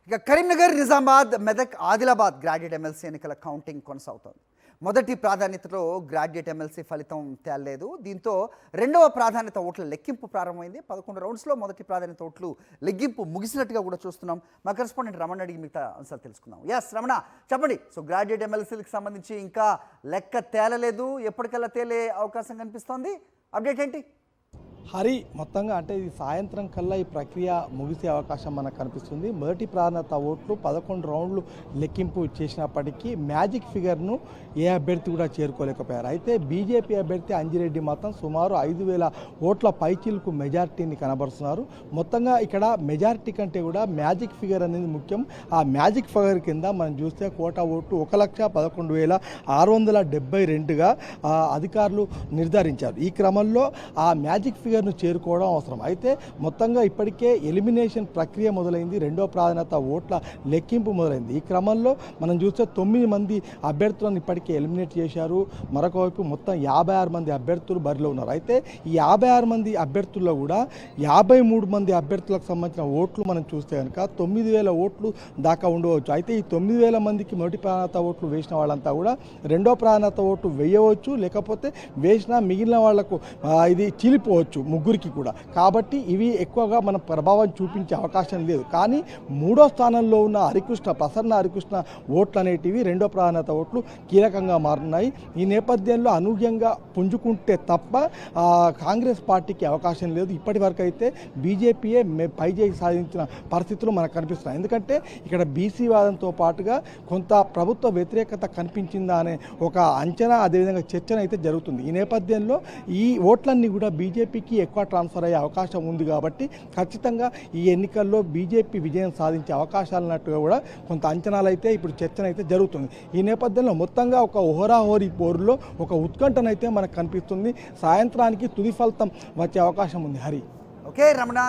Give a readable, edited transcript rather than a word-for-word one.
ఇక Karimnagar, Nizamabad, Medak, Adilabad graduate MLC ఎన్నికల counting కొనసాగుతోంది. మొదటి ప్రాధాన్యతలో గ్రాడ్యుయేట్ ఎమ్మెల్సీ ఫలితం తేలలేదు. దీంతో రెండవ ప్రాధాన్యత ఓట్ల లెక్కింపు ప్రారంభమైంది. 11 రౌండ్స్లో మొదటి ప్రాధాన్యత ఓట్లు లెక్కింపు ముగిసినట్టుగా కూడా చూస్తున్నాం. మా కరెస్పాండెంట్ రమణ అడిగి మిగతా అంశాలు తెలుసుకుందాం. రమణ, చెప్పండి. సో గ్రాడ్యుయేట్ ఎమ్మెల్సీలకు సంబంధించి ఇంకా లెక్క తేలలేదు, ఎప్పటికల్లా తేలే అవకాశం కనిపిస్తోంది. అప్డేట్ ఏంటి? హరి, మొత్తంగా అంటే ఇది సాయంత్రం కల్లా ఈ ప్రక్రియ ముగిసే అవకాశం మనకు కనిపిస్తుంది. మొదటి ప్రాధాన్యత ఓట్లు 11 రౌండ్లు లెక్కింపు చేసినప్పటికీ మ్యాజిక్ ఫిగర్ను ఏ అభ్యర్థి కూడా చేరుకోలేకపోయారు. అయితే బీజేపీ అభ్యర్థి అంజిరెడ్డి మాత్రం సుమారు 5,000 ఓట్ల పైచీలకు మెజారిటీని కనబరుస్తున్నారు. మొత్తంగా ఇక్కడ మెజారిటీ కంటే కూడా మ్యాజిక్ ఫిగర్ అనేది ముఖ్యం. ఆ మ్యాజిక్ ఫిగర్ కింద మనం చూస్తే కోటా ఓట్లు 1,11,672గా అధికారులు నిర్ధారించారు. ఈ క్రమంలో ఆ మ్యాజిక్ ఫిగర్ను చేరుకోవడం అవసరం. అయితే మొత్తంగా ఇప్పటికే ఎలిమినేషన్ ప్రక్రియ మొదలైంది. రెండో ప్రాధాన్యత ఓట్ల లెక్కింపు మొదలైంది. ఈ క్రమంలో మనం చూస్తే 9 మంది అభ్యర్థులను ఇప్పటికే ఎలిమినేట్ చేశారు. మరొక వైపు మొత్తం 56 మంది అభ్యర్థులు బరిలో ఉన్నారు. అయితే ఈ 56 మంది అభ్యర్థుల్లో కూడా 53 మంది అభ్యర్థులకు సంబంధించిన ఓట్లు మనం చూస్తే కనుక 9,000 ఓట్లు దాకా ఉండవచ్చు. అయితే ఈ 9,000 మందికి మొదటి ప్రాధాన్యత ఓట్లు వేసిన వాళ్ళంతా కూడా రెండో ప్రాధాన్యత ఓట్లు వేయవచ్చు, లేకపోతే వేసినా మిగిలిన వాళ్లకు ఇది చీలిపోవచ్చు, ముగ్గురికి కూడా. కాబట్టి ఇవి ఎక్కువగా మన ప్రభావం చూపించే అవకాశం లేదు. కానీ మూడో స్థానంలో ఉన్న ప్రసన్న హరికృష్ణ ఓట్లు అనేటివి రెండో ప్రాధాన్యత ఓట్లు కీలకంగా మారుతున్నాయి. ఈ నేపథ్యంలో అనూహ్యంగా పుంజుకుంటే తప్ప కాంగ్రెస్ పార్టీకి అవకాశం లేదు. ఇప్పటి వరకు అయితే బీజేపీయే పైచేయి సాధించిన పరిస్థితులు మనకు కనిపిస్తున్నాయి. ఎందుకంటే ఇక్కడ బీసీ వాదంతో పాటుగా కొంత ప్రభుత్వ వ్యతిరేకత కనిపించిందా అనే ఒక అంచనా, అదేవిధంగా చర్చన అయితే జరుగుతుంది. ఈ నేపథ్యంలో ఈ ఓట్లన్నీ కూడా బీజేపీకి ఎక్కువ ట్రాన్స్ఫర్ అయ్యే అవకాశం ఉంది. కాబట్టి ఖచ్చితంగా ఈ ఎన్నికల్లో బీజేపీ విజయం సాధించే అవకాశాలు ఉన్నట్టుగా కూడా కొంత అంచనాలు అయితే ఇప్పుడు చర్చన అయితే జరుగుతుంది. ఈ నేపథ్యంలో మొత్తంగా ఒక హోరాహోరీ పోరులో ఒక ఉత్కంఠనైతే మనకు కనిపిస్తుంది. సాయంత్రానికి తుది ఫలితం వచ్చే అవకాశం ఉంది. హరి. ఓకే రమణ.